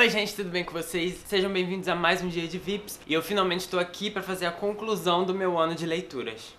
Oi gente, tudo bem com vocês? Sejam bem-vindos a mais um dia de VIPs e eu finalmente estou aqui para fazer a conclusão do meu ano de leituras.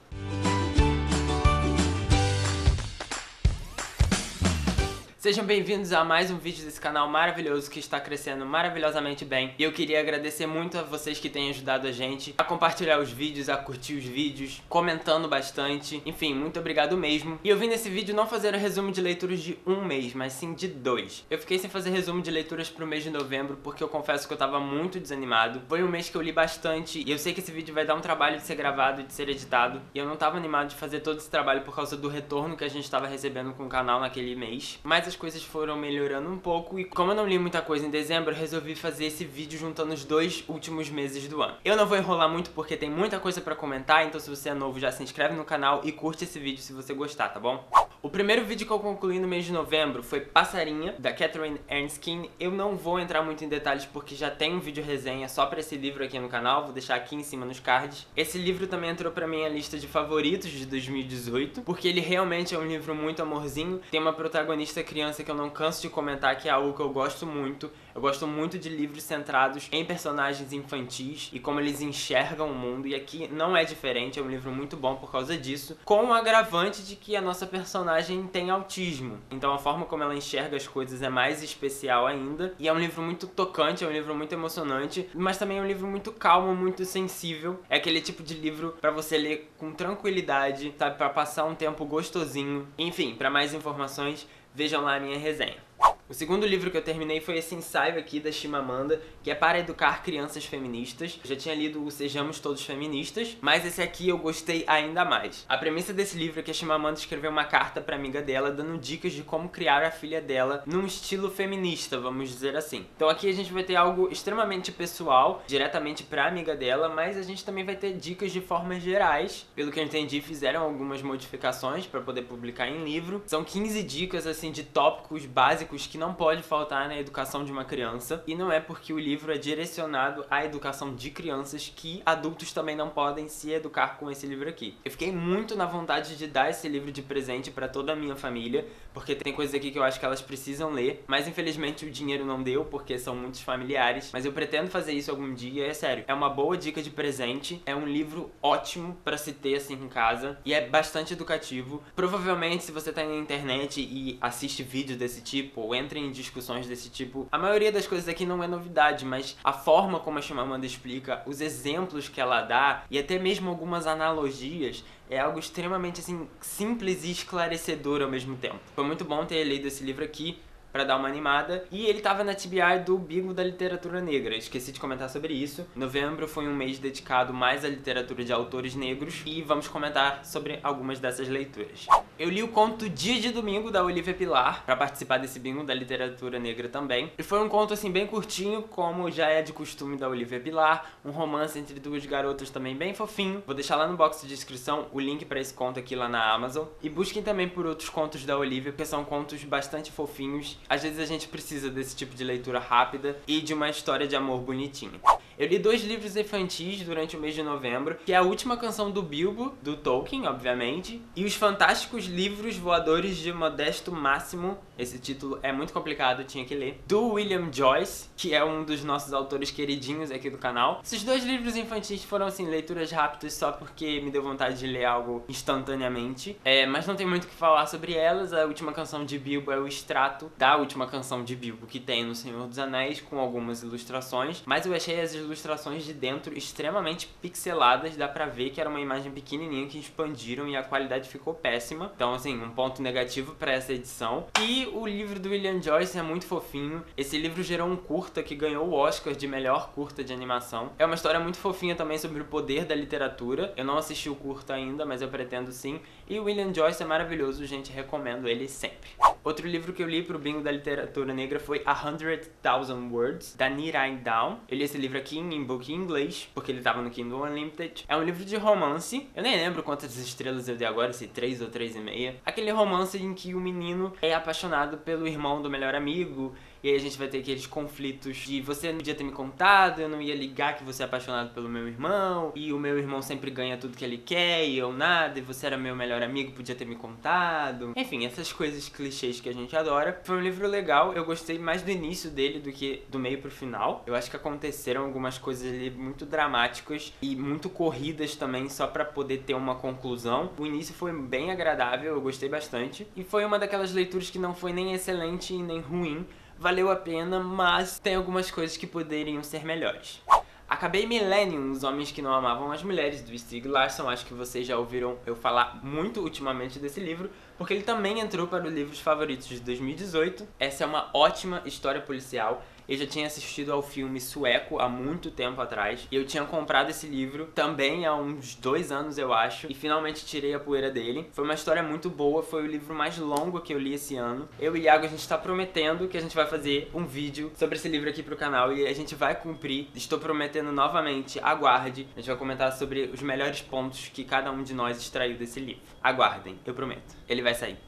Sejam bem-vindos a mais um vídeo desse canal maravilhoso que está crescendo maravilhosamente bem. E eu queria agradecer muito a vocês que têm ajudado a gente a compartilhar os vídeos, a curtir os vídeos, comentando bastante. Enfim, muito obrigado mesmo. E eu vim nesse vídeo não fazer um resumo de leituras de um mês, mas sim de 2. Eu fiquei sem fazer resumo de leituras pro mês de novembro porque eu confesso que eu tava muito desanimado. Foi um mês que eu li bastante e eu sei que esse vídeo vai dar um trabalho de ser gravado e de ser editado. E eu não tava animado de fazer todo esse trabalho por causa do retorno que a gente tava recebendo com o canal naquele mês. Mas as coisas foram melhorando um pouco e como eu não li muita coisa em dezembro, eu resolvi fazer esse vídeo juntando os 2 últimos meses do ano. Eu não vou enrolar muito porque tem muita coisa pra comentar, então se você é novo já se inscreve no canal e curte esse vídeo se você gostar, tá bom? O primeiro vídeo que eu concluí no mês de novembro foi Passarinha, da Catherine Erskine. Eu não vou entrar muito em detalhes porque já tem um vídeo resenha só pra esse livro aqui no canal, vou deixar aqui em cima nos cards. Esse livro também entrou pra minha lista de favoritos de 2018, porque ele realmente é um livro muito amorzinho. Tem uma protagonista criança que eu não canso de comentar, que é algo que eu gosto muito. Eu gosto muito de livros centrados em personagens infantis e como eles enxergam o mundo, e aqui não é diferente, é um livro muito bom por causa disso, com o agravante de que a nossa personagem tem autismo, então a forma como ela enxerga as coisas é mais especial ainda, e é um livro muito tocante, é um livro muito emocionante, mas também é um livro muito calmo, muito sensível, é aquele tipo de livro pra você ler com tranquilidade, sabe, pra passar um tempo gostosinho. Enfim, pra mais informações, vejam lá a minha resenha. O segundo livro que eu terminei foi esse ensaio aqui da Chimamanda, que é para educar crianças feministas. Eu já tinha lido o Sejamos Todos Feministas, mas esse aqui eu gostei ainda mais. A premissa desse livro é que a Chimamanda escreveu uma carta pra amiga dela, dando dicas de como criar a filha dela num estilo feminista, vamos dizer assim. Então aqui a gente vai ter algo extremamente pessoal, diretamente pra amiga dela, mas a gente também vai ter dicas de formas gerais. Pelo que eu entendi, fizeram algumas modificações pra poder publicar em livro. São 15 dicas, assim, de tópicos básicos que não pode faltar na educação de uma criança, e não é porque o livro é direcionado à educação de crianças que adultos também não podem se educar com esse livro aqui. Eu fiquei muito na vontade de dar esse livro de presente pra toda a minha família, porque tem coisas aqui que eu acho que elas precisam ler, mas infelizmente o dinheiro não deu, porque são muitos familiares, mas eu pretendo fazer isso algum dia, é sério. É uma boa dica de presente, é um livro ótimo pra se ter assim em casa, e é bastante educativo. Provavelmente se você tá na internet e assiste vídeos desse tipo, ou entra em discussões desse tipo, a maioria das coisas aqui não é novidade, mas a forma como a Chimamanda explica, os exemplos que ela dá e até mesmo algumas analogias é algo extremamente assim simples e esclarecedor ao mesmo tempo. Foi muito bom ter lido esse livro aqui pra dar uma animada, e ele tava na TBR do Bingo da Literatura Negra. Esqueci de comentar sobre isso. Novembro foi um mês dedicado mais à literatura de autores negros e vamos comentar sobre algumas dessas leituras. Eu li o conto Dia de Domingo, da Olivia Pilar, pra participar desse Bingo da Literatura Negra também. E foi um conto assim bem curtinho, como já é de costume da Olivia Pilar, um romance entre duas garotas também bem fofinho. Vou deixar lá no box de descrição o link pra esse conto aqui lá na Amazon. E busquem também por outros contos da Olivia, porque são contos bastante fofinhos. Às vezes a gente precisa desse tipo de leitura rápida e de uma história de amor bonitinha. Eu li 2 livros infantis durante o mês de novembro, que é A Última Canção do Bilbo, do Tolkien, obviamente, e Os Fantásticos Livros Voadores de Modesto Máximo. Esse título é muito complicado, eu tinha que ler. Do William Joyce, que é um dos nossos autores queridinhos aqui do canal. Esses 2 livros infantis foram, assim, leituras rápidas só porque me deu vontade de ler algo instantaneamente. Mas não tem muito o que falar sobre elas. A Última Canção de Bilbo é o extrato da Última Canção de Bilbo que tem no Senhor dos Anéis, com algumas ilustrações. Mas eu achei as ilustrações de dentro extremamente pixeladas, dá pra ver que era uma imagem pequenininha que expandiram e a qualidade ficou péssima. Então, assim, um ponto negativo pra essa edição. E o livro do William Joyce é muito fofinho. Esse livro gerou um curta que ganhou o Oscar de melhor curta de animação. É uma história muito fofinha também sobre o poder da literatura. Eu não assisti o curta ainda, mas eu pretendo sim. E o William Joyce é maravilhoso, gente, recomendo ele sempre. Outro livro que eu li pro Bingo da Literatura Negra foi 100,000 Words, da Nirai Down. Eu li esse livro aqui em e-book em inglês, porque ele tava no Kindle Unlimited. É um livro de romance. Eu nem lembro quantas estrelas eu dei agora, se 3 ou 3,5. Aquele romance em que o menino é apaixonado pelo irmão do melhor amigo e aí a gente vai ter aqueles conflitos de você não podia ter me contado, eu não ia ligar que você é apaixonado pelo meu irmão, e o meu irmão sempre ganha tudo que ele quer e eu nada, e você era meu melhor amigo, podia ter me contado. Enfim, essas coisas clichês que a gente adora. Foi um livro legal, eu gostei mais do início dele do que do meio pro final. Eu acho que aconteceram algumas coisas ali muito dramáticas e muito corridas também, só pra poder ter uma conclusão. O início foi bem agradável, eu gostei bastante. E foi uma daquelas leituras que não foi nem excelente e nem ruim. Valeu a pena, mas tem algumas coisas que poderiam ser melhores. Acabei Millennium, Os Homens que Não Amavam as Mulheres, do Stieg Larsson. Acho que vocês já ouviram eu falar muito ultimamente desse livro, porque ele também entrou para os livros favoritos de 2018. Essa é uma ótima história policial. Eu já tinha assistido ao filme sueco há muito tempo atrás, e eu tinha comprado esse livro também há uns 2 anos, eu acho, e finalmente tirei a poeira dele. Foi uma história muito boa, foi o livro mais longo que eu li esse ano. Eu e Iago, a gente tá prometendo que a gente vai fazer um vídeo sobre esse livro aqui pro canal, e a gente vai cumprir. Estou prometendo novamente, aguarde. A gente vai comentar sobre os melhores pontos que cada um de nós extraiu desse livro. Aguardem, eu prometo. Ele vai sair.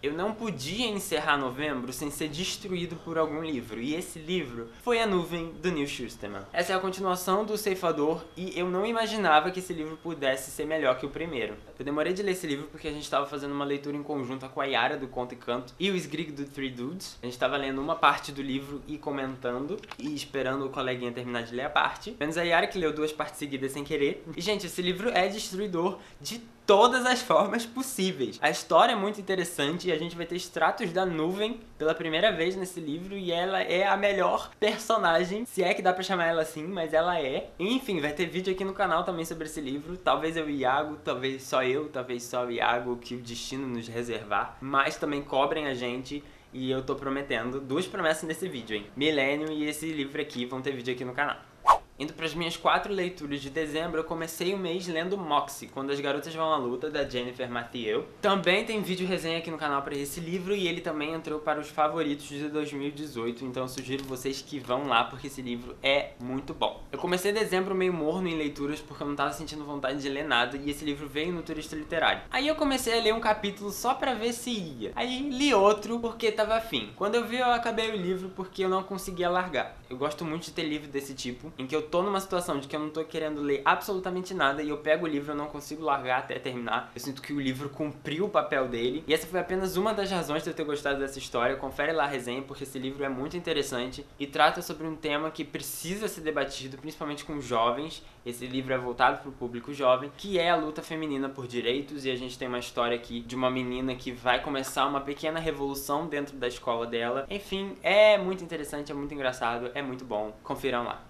Eu não podia encerrar novembro sem ser destruído por algum livro, e esse livro foi A Nuvem, do Neal Shusterman. Essa é a continuação do Ceifador, e eu não imaginava que esse livro pudesse ser melhor que o primeiro. Eu demorei de ler esse livro porque a gente estava fazendo uma leitura em conjunto com a Yara, do Conto e Canto, e o Sgrig, do Three Dudes. A gente estava lendo uma parte do livro e comentando, e esperando o coleguinha terminar de ler a parte. Menos a Yara, que leu 2 partes seguidas sem querer. E, gente, esse livro é destruidor de todas as formas possíveis. A história é muito interessante e a gente vai ter extratos da Nuvem pela primeira vez nesse livro, e ela é a melhor personagem, se é que dá pra chamar ela assim, mas ela é. Enfim, vai ter vídeo aqui no canal também sobre esse livro, talvez eu e Iago, talvez só o Iago, que o destino nos reservar, mas também cobrem a gente. E eu tô prometendo 2 promessas nesse vídeo, hein? Millennium e esse livro aqui vão ter vídeo aqui no canal. Indo para as minhas 4 leituras de dezembro, eu comecei o mês lendo Moxie, Quando as Garotas Vão à Luta, da Jennifer Mathieu. Também tem vídeo resenha aqui no canal para esse livro, e ele também entrou para os favoritos de 2018, então eu sugiro vocês que vão lá, porque esse livro é muito bom. Eu comecei dezembro meio morno em leituras, porque eu não tava sentindo vontade de ler nada, e esse livro veio no Turista Literário. Aí eu comecei a ler um capítulo só pra ver se ia. Aí li outro, porque tava afim. Quando eu vi, eu acabei o livro porque eu não conseguia largar. Eu gosto muito de ter livro desse tipo, em que eu tô numa situação de que eu não tô querendo ler absolutamente nada, e eu pego o livro, eu não consigo largar até terminar. Eu sinto que o livro cumpriu o papel dele, e essa foi apenas uma das razões de eu ter gostado dessa história. Confere lá a resenha, porque esse livro é muito interessante e trata sobre um tema que precisa ser debatido, principalmente com jovens. Esse livro é voltado pro público jovem, que é a luta feminina por direitos, e a gente tem uma história aqui de uma menina que vai começar uma pequena revolução dentro da escola dela. Enfim, é muito interessante, é muito engraçado, é muito bom. Confiram lá.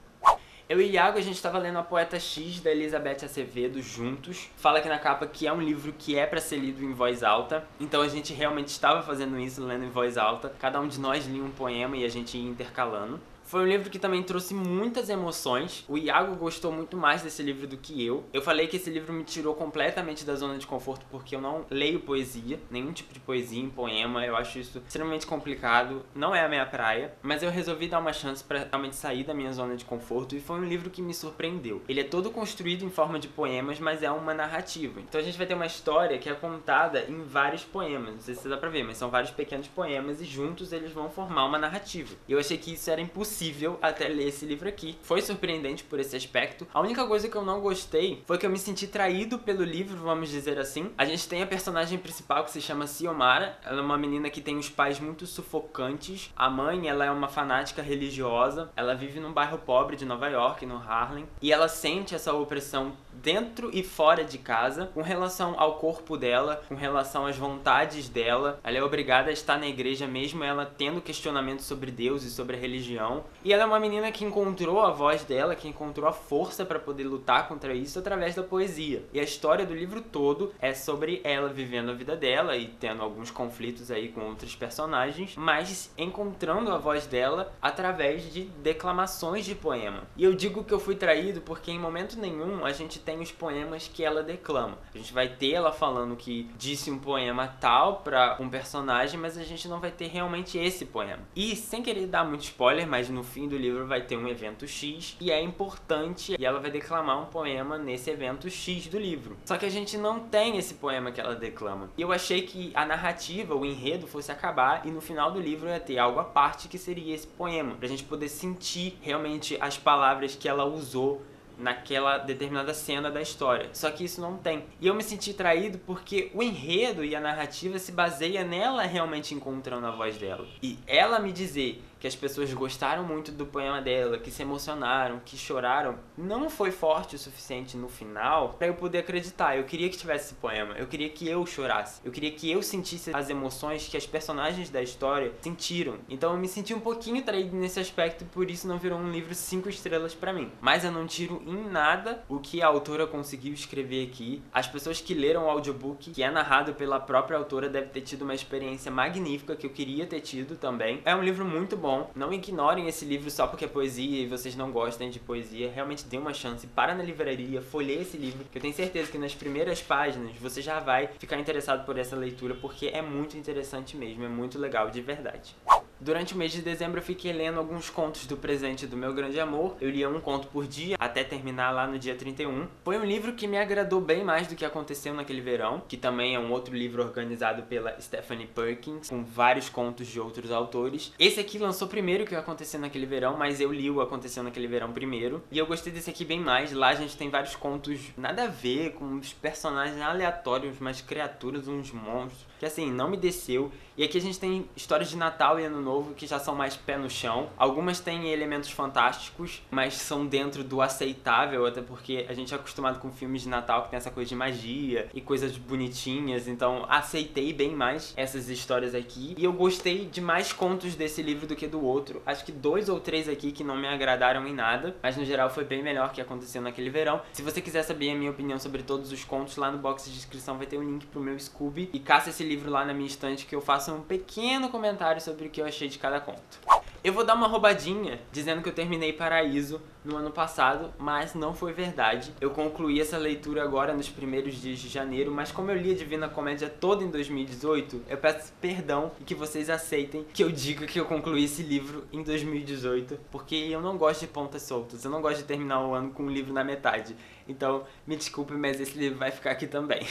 Eu e Iago, a gente estava lendo A Poeta X, da Elizabeth Acevedo, juntos. Fala aqui na capa que é um livro que é para ser lido em voz alta. Então a gente realmente estava fazendo isso, lendo em voz alta. Cada um de nós lia um poema e a gente ia intercalando. Foi um livro que também trouxe muitas emoções. O Iago gostou muito mais desse livro do que eu. Eu falei que esse livro me tirou completamente da zona de conforto, porque eu não leio poesia, nenhum tipo de poesia em poema. Eu acho isso extremamente complicado, não é a minha praia. Mas eu resolvi dar uma chance pra realmente sair da minha zona de conforto, e foi um livro que me surpreendeu. Ele é todo construído em forma de poemas, mas é uma narrativa. Então a gente vai ter uma história que é contada em vários poemas. Não sei se dá pra ver, mas são vários pequenos poemas, e juntos eles vão formar uma narrativa. E eu achei que isso era impossível até ler esse livro aqui. Foi surpreendente por esse aspecto. A única coisa que eu não gostei foi que eu me senti traído pelo livro, vamos dizer assim. A gente tem a personagem principal, que se chama Xiomara. Ela é uma menina que tem os pais muito sufocantes. A mãe, ela é uma fanática religiosa. Ela vive num bairro pobre de Nova York, no Harlem. E ela sente essa opressão dentro e fora de casa, com relação ao corpo dela, com relação às vontades dela. Ela é obrigada a estar na igreja mesmo ela tendo questionamentos sobre Deus e sobre a religião. E ela é uma menina que encontrou a voz dela, que encontrou a força para poder lutar contra isso através da poesia. E a história do livro todo é sobre ela vivendo a vida dela e tendo alguns conflitos aí com outros personagens, mas encontrando a voz dela através de declamações de poema. E eu digo que eu fui traído porque em momento nenhum a gente tem os poemas que ela declama. A gente vai ter ela falando que disse um poema tal para um personagem, mas a gente não vai ter realmente esse poema. E sem querer dar muito spoiler, mas no fim do livro vai ter um evento X e é importante e ela vai declamar um poema nesse evento X do livro. Só que a gente não tem esse poema que ela declama. E eu achei que a narrativa, o enredo fosse acabar e no final do livro ia ter algo à parte que seria esse poema, pra gente poder sentir realmente as palavras que ela usou naquela determinada cena da história. Só que isso não tem. E eu me senti traído porque o enredo e a narrativa se baseia nela realmente encontrando a voz dela. E ela me dizer que as pessoas gostaram muito do poema dela, que se emocionaram, que choraram, não foi forte o suficiente no final pra eu poder acreditar. Eu queria que tivesse esse poema, eu queria que eu chorasse, eu queria que eu sentisse as emoções que as personagens da história sentiram. Então eu me senti um pouquinho traído nesse aspecto e por isso não virou um livro 5 estrelas pra mim. Mas eu não tiro em nada o que a autora conseguiu escrever aqui. As pessoas que leram o audiobook, que é narrado pela própria autora, devem ter tido uma experiência magnífica que eu queria ter tido também. É um livro muito bom. Não ignorem esse livro só porque é poesia e vocês não gostem de poesia. Realmente dê uma chance, para na livraria, folheie esse livro, que eu tenho certeza que nas primeiras páginas você já vai ficar interessado por essa leitura, porque é muito interessante mesmo, é muito legal de verdade. Durante o mês de dezembro eu fiquei lendo alguns contos do Presente do Meu Grande Amor. Eu lia um conto por dia, até terminar lá no dia 31. Foi um livro que me agradou bem mais do que aconteceu naquele verão, que também é um outro livro organizado pela Stephanie Perkins, com vários contos de outros autores. Esse aqui lançou primeiro que o Aconteceu Naquele Verão, mas eu li o Aconteceu Naquele Verão primeiro. E eu gostei desse aqui bem mais. Lá a gente tem vários contos nada a ver, com uns personagens aleatórios, umas criaturas, uns monstros, que assim, não me desceu. E aqui a gente tem histórias de Natal e Ano Novo que já são mais pé no chão. Algumas têm elementos fantásticos, mas são dentro do aceitável, até porque a gente é acostumado com filmes de Natal que tem essa coisa de magia e coisas bonitinhas, então aceitei bem mais essas histórias aqui. E eu gostei de mais contos desse livro do que do outro. Acho que 2 ou 3 aqui que não me agradaram em nada, mas no geral foi bem melhor que Aconteceu Naquele Verão. Se você quiser saber a minha opinião sobre todos os contos, lá no box de descrição vai ter um link pro meu Scooby. E caça esse livro lá na minha estante que eu faço um pequeno comentário sobre o que eu achei de cada conto. Eu vou dar uma roubadinha dizendo que eu terminei Paraíso no ano passado, mas não foi verdade. Eu concluí essa leitura agora nos primeiros dias de janeiro, mas como eu li a Divina Comédia toda em 2018, eu peço perdão e que vocês aceitem que eu diga que eu concluí esse livro em 2018, porque eu não gosto de pontas soltas, eu não gosto de terminar o ano com um livro na metade. Então, me desculpe, mas esse livro vai ficar aqui também.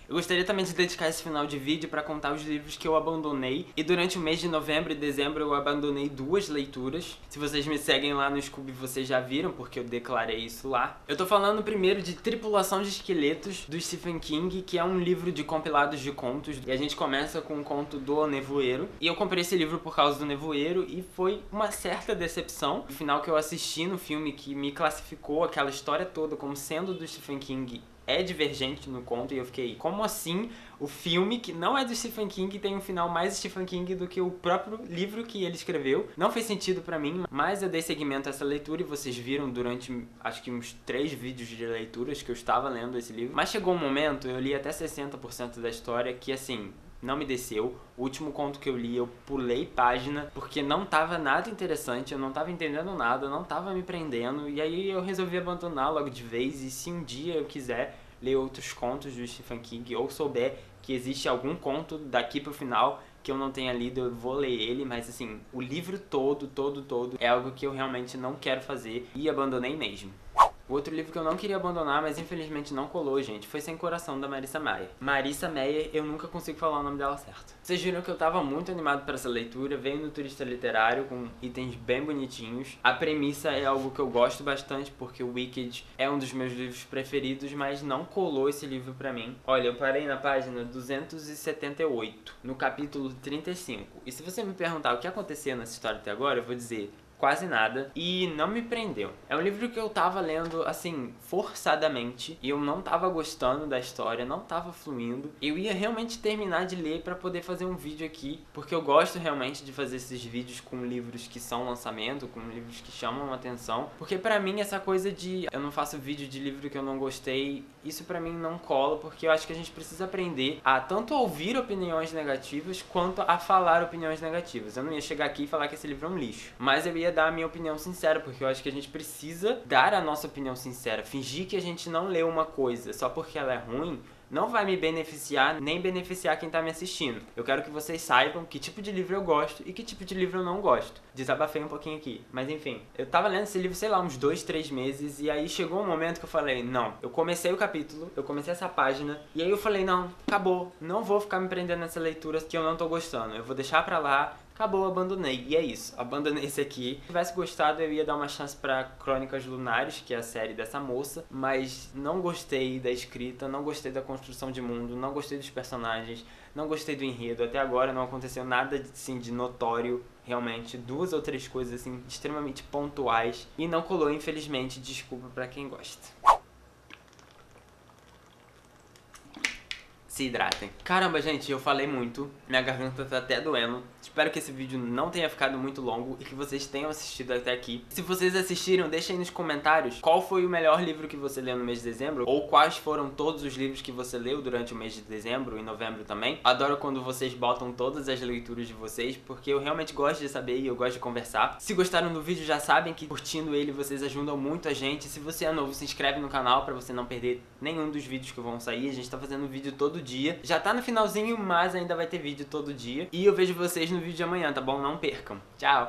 Eu gostaria também de dedicar esse final de vídeo para contar os livros que eu abandonei. E durante o mês de novembro e dezembro eu abandonei 2 leituras. Se vocês me seguem lá no Scooby, vocês já viram, porque eu declarei isso lá. Eu tô falando primeiro de Tripulação de Esqueletos, do Stephen King, que é um livro de compilados de contos. E a gente começa com um conto do Nevoeiro. E eu comprei esse livro por causa do Nevoeiro e foi uma certa decepção. O final que eu assisti no filme, que me classificou aquela história toda como sendo do Stephen King, é divergente no conto, e eu fiquei, como assim o filme que não é do Stephen King tem um final mais Stephen King do que o próprio livro que ele escreveu? Não fez sentido pra mim, mas eu dei seguimento a essa leitura e vocês viram durante, acho que uns 3 vídeos de leituras que eu estava lendo esse livro. Mas chegou um momento, eu li até 60% da história, que assim, não me desceu. O último conto que eu li, eu pulei página, porque não tava nada interessante, eu não tava entendendo nada, não tava me prendendo, e aí eu resolvi abandonar logo de vez. E se um dia eu quiser ler outros contos do Stephen King, ou souber que existe algum conto daqui pro final que eu não tenha lido, eu vou ler ele, mas assim, o livro todo é algo que eu realmente não quero fazer e abandonei mesmo. O outro livro que eu não queria abandonar, mas infelizmente não colou, gente, foi Sem Coração, da Marissa Meyer. Marissa Meyer, eu nunca consigo falar o nome dela certo. Vocês viram que eu tava muito animado para essa leitura, veio no Turista Literário com itens bem bonitinhos. A premissa é algo que eu gosto bastante, porque o Wicked é um dos meus livros preferidos, mas não colou esse livro pra mim. Olha, eu parei na página 278, no capítulo 35. E se você me perguntar o que aconteceu nessa história até agora, eu vou dizer quase nada, e não me prendeu. É um livro que eu tava lendo, assim, forçadamente, e eu não tava gostando da história, não tava fluindo. Eu ia realmente terminar de ler pra poder fazer um vídeo aqui, porque eu gosto realmente de fazer esses vídeos com livros que são lançamento, com livros que chamam a atenção, porque pra mim essa coisa de eu não faço vídeo de livro que eu não gostei, isso pra mim não cola, porque eu acho que a gente precisa aprender a tanto ouvir opiniões negativas, quanto a falar opiniões negativas. Eu não ia chegar aqui e falar que esse livro é um lixo, mas eu ia dar a minha opinião sincera, porque eu acho que a gente precisa dar a nossa opinião sincera. Fingir que a gente não leu uma coisa só porque ela é ruim não vai me beneficiar nem beneficiar quem tá me assistindo. Eu quero que vocês saibam que tipo de livro eu gosto e que tipo de livro eu não gosto. Desabafei um pouquinho aqui, mas enfim. Eu tava lendo esse livro, sei lá, uns 2, 3 meses, e aí chegou um momento que eu falei, não, eu comecei o capítulo, eu comecei essa página, e aí eu falei, não, acabou, não vou ficar me prendendo nessa leitura que eu não tô gostando, eu vou deixar pra lá. Acabou, abandonei. E é isso, abandonei esse aqui. Se tivesse gostado, eu ia dar uma chance pra Crônicas Lunares, que é a série dessa moça, mas não gostei da escrita, não gostei da construção de mundo, não gostei dos personagens, não gostei do enredo. Até agora não aconteceu nada assim, de notório, realmente. 2 ou 3 coisas assim, extremamente pontuais. E não colou, infelizmente. Desculpa pra quem gosta. Se hidratem. Caramba, gente, eu falei muito. Minha garganta tá até doendo. Espero que esse vídeo não tenha ficado muito longo e que vocês tenham assistido até aqui. Se vocês assistiram, deixem aí nos comentários qual foi o melhor livro que você leu no mês de dezembro, ou quais foram todos os livros que você leu durante o mês de dezembro e novembro também. Adoro quando vocês botam todas as leituras de vocês, porque eu realmente gosto de saber e eu gosto de conversar. Se gostaram do vídeo, já sabem que curtindo ele vocês ajudam muito a gente. Se você é novo, se inscreve no canal pra você não perder nenhum dos vídeos que vão sair. A gente tá fazendo vídeo todo dia. Já tá no finalzinho, mas ainda vai ter vídeo todo dia. E eu vejo vocês no vídeo de amanhã, tá bom? Não percam. Tchau!